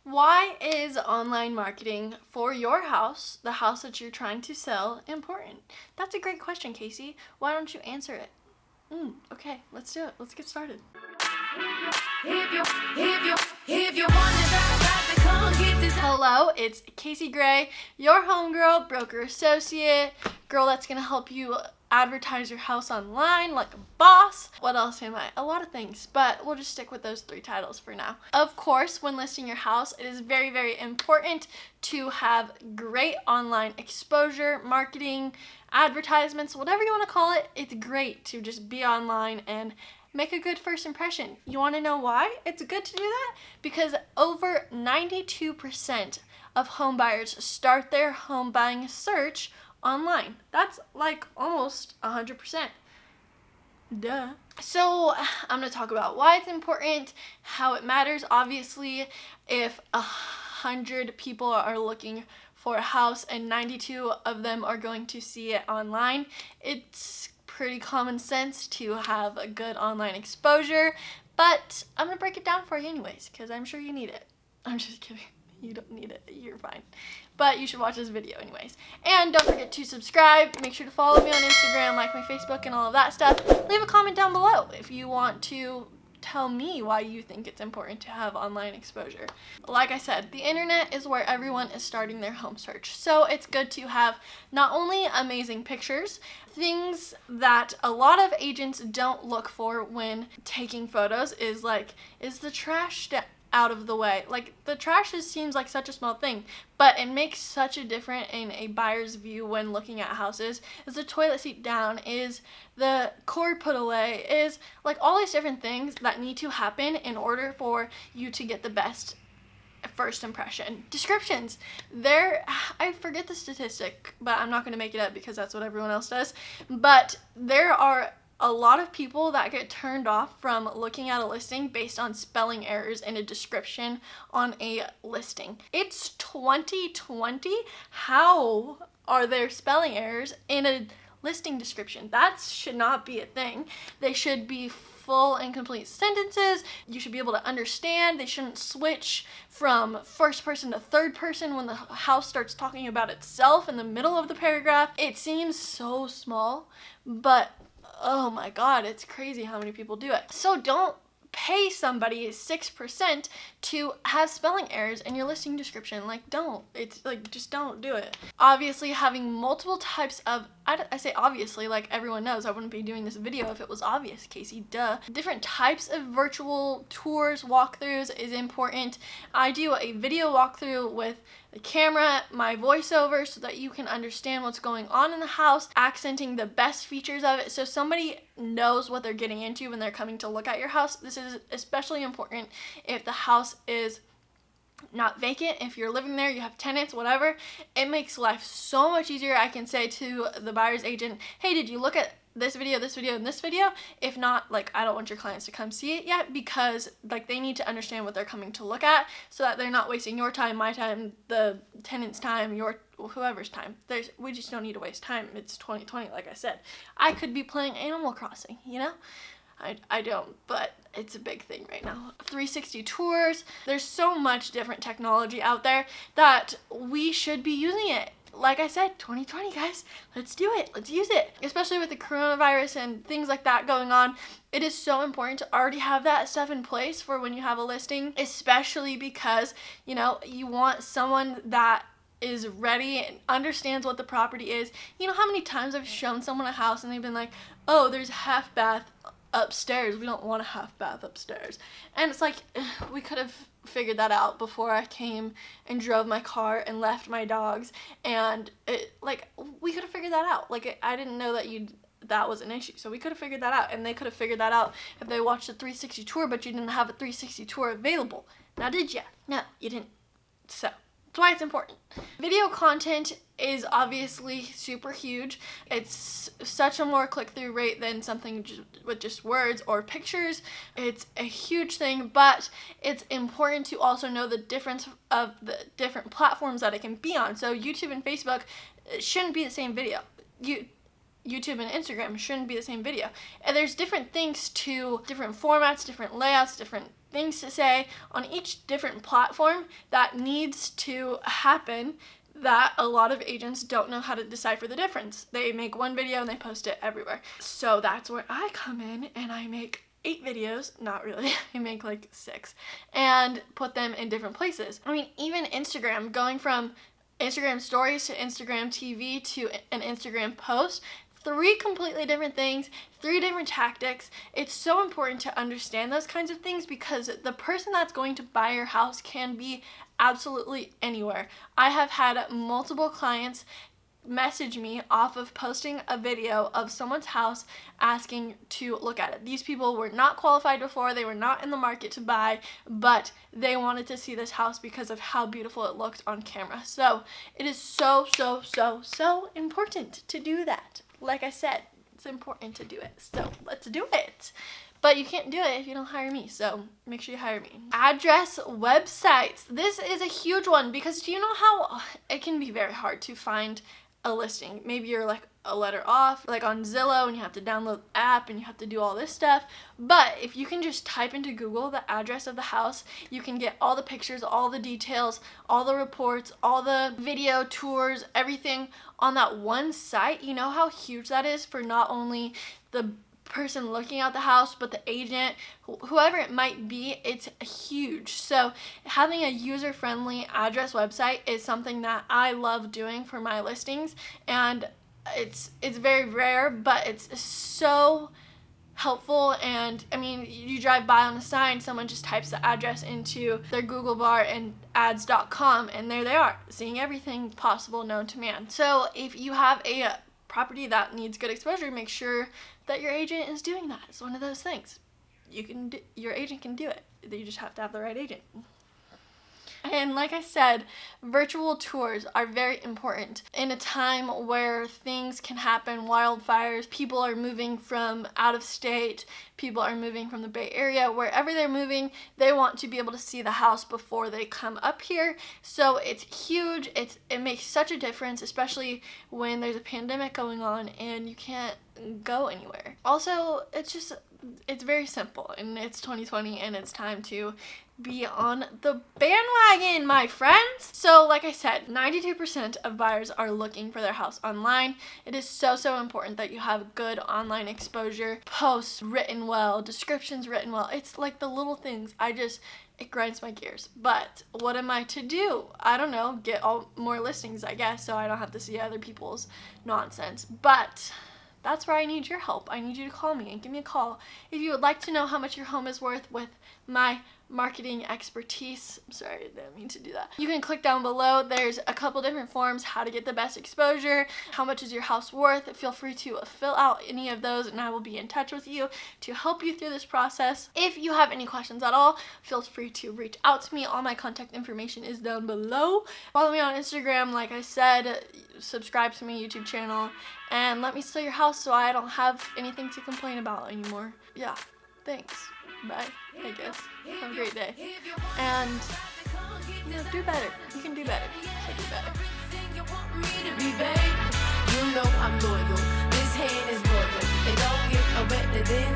Why is online marketing for your house, the house that you're trying to sell, important? That's a great question, Kasie. Why don't you answer it? Okay, let's do it. Let's get started. Hello, it's Kasie Gray, your homegirl, broker associate, girl that's gonna help you advertise your house online like a boss. What else am I? A lot of things, but we'll just stick with those 3 titles for now. Of course, when listing your house, it is very, very important to have great online exposure, marketing, advertisements, whatever you want to call it. It's great to just be online and make a good first impression. You want to know why it's good to do that? Because over 92% of home buyers start their home buying search online. That's like almost 100%. Duh. So I'm going to talk about why it's important, how it matters. Obviously, if 100 people are looking for a house and 92 of them are going to see it online, it's pretty common sense to have a good online exposure, but I'm going to break it down for you anyways, because I'm sure you need it. I'm just kidding. You don't need it. You're fine. But you should watch this video anyways. And don't forget to subscribe. Make sure to follow me on Instagram, like my Facebook, and all of that stuff. Leave a comment down below if you want to tell me why you think it's important to have online exposure. Like I said, the internet is where everyone is starting their home search. So it's good to have not only amazing pictures, things that a lot of agents don't look for when taking photos is the trash out of the way. Like, the trash seems like such a small thing, but it makes such a difference in a buyer's view when looking at houses. Is the toilet seat down? Is the cord put away? Is like all these different things that need to happen in order for you to get the best first impression. Descriptions. I forget the statistic, but I'm not going to make it up because that's what everyone else does. But there are a lot of people that get turned off from looking at a listing based on spelling errors in a description on a listing. It's 2020. How are there spelling errors in a listing description? That should not be a thing. They should be full and complete sentences. You should be able to understand. They shouldn't switch from first person to third person when the house starts talking about itself in the middle of the paragraph. It seems so small, but oh my God, it's crazy how many people do it. So don't pay somebody 6% to have spelling errors in your listing description. Just don't do it. Obviously, having multiple types of, I say obviously, like everyone knows, I wouldn't be doing this video if it was obvious, Kasie, duh. Different types of virtual tours, walkthroughs is important. I do a video walkthrough with the camera, my voiceover, so that you can understand what's going on in the house, accenting the best features of it so somebody knows what they're getting into when they're coming to look at your house. This is especially important if the house is not vacant, if you're living there, you have tenants, whatever. It makes life so much easier. I can say to the buyer's agent, hey, did you look at this video, and this video? If not, I don't want your clients to come see it yet, because they need to understand what they're coming to look at so that they're not wasting your time, my time, the tenant's time, whoever's time. We just don't need to waste time. It's 2020, like I said. I could be playing Animal Crossing, I don't, but it's a big thing right now. 360 tours. There's so much different technology out there that we should be using it. Like I said, 2020, guys, let's do it. Let's use it. Especially with the coronavirus and things like that going on, it is so important to already have that stuff in place for when you have a listing, especially because, you want someone that is ready and understands what the property is. You know how many times I've shown someone a house and they've been like, oh, there's a half bath upstairs. We don't want a half bath upstairs. And it's like, we could have figured that out before I came and drove my car and left my dogs, and we could have figured that out. I didn't know that was an issue, so we could have figured that out, and they could have figured that out if they watched a 360 tour, but you didn't have a 360 tour available. Now, did you? No, you didn't. So that's why it's important. Video content is obviously super huge. It's such a more click-through rate than something with just words or pictures. It's a huge thing, but it's important to also know the difference of the different platforms that it can be on. So YouTube and Facebook shouldn't be the same video. YouTube and Instagram shouldn't be the same video. And there's different things to different formats, different layouts, different things to say on each different platform that needs to happen that a lot of agents don't know how to decipher the difference. They make one video and they post it everywhere. So that's where I come in, and I make 8 videos, not really, I make like 6, and put them in different places. I mean, even Instagram, going from Instagram stories to Instagram TV to an Instagram post, 3 completely different things, 3 different tactics. It's so important to understand those kinds of things because the person that's going to buy your house can be absolutely anywhere. I have had multiple clients message me off of posting a video of someone's house asking to look at it. These people were not qualified before, they were not in the market to buy, but they wanted to see this house because of how beautiful it looked on camera. So it is so important to do that. Like I said, it's important to do it. So let's do it. But you can't do it if you don't hire me, so make sure you hire me. Address websites. This is a huge one because do you know how it can be very hard to find a listing? Maybe you're like a letter off, like on Zillow, and you have to download the app and you have to do all this stuff. But if you can just type into Google the address of the house, you can get all the pictures, all the details, all the reports, all the video tours, everything on that one site. You know how huge that is for not only the person looking at the house, but the agent, whoever it might be. It's huge. So having a user-friendly address website is something that I love doing for my listings, and it's very rare, but it's so helpful. And I mean, you drive by on a sign, someone just types the address into their Google bar and ads.com, and there they are, seeing everything possible known to man. So if you have a property that needs good exposure, make sure that your agent is doing that. It's one of those things. Your agent can do it. You just have to have the right agent. And like I said, virtual tours are very important. In a time where things can happen, wildfires, people are moving from out of state, people are moving from the Bay Area, wherever they're moving, they want to be able to see the house before they come up here. So it's huge. It makes such a difference, especially when there's a pandemic going on and you can't go anywhere. Also, it's very simple, and it's 2020 and it's time to be on the bandwagon, my friends. So like I said, 92% of buyers are looking for their house online. It is so important that you have good online exposure, posts written well, descriptions written well. It's like the little things. It grinds my gears. But what am I to do? I don't know, get more listings, I guess, so I don't have to see other people's nonsense. But that's where I need your help. I need you to call me and give me a call if you would like to know how much your home is worth with my marketing expertise. I'm sorry, I didn't mean to do that. You can click down below. There's a couple different forms: how to get the best exposure, how much is your house worth. Feel free to fill out any of those and I will be in touch with you to help you through this process. If you have any questions at all, feel free to reach out to me. All my contact information is down below. Follow me on Instagram, like I said, subscribe to my YouTube channel, and let me sell your house so I don't have anything to complain about anymore. Yeah, thanks. Bye, I guess. Have a great day. And, do better. You can do better. So do better. You know I'm loyal. This hand is royal. It don't get no better than this.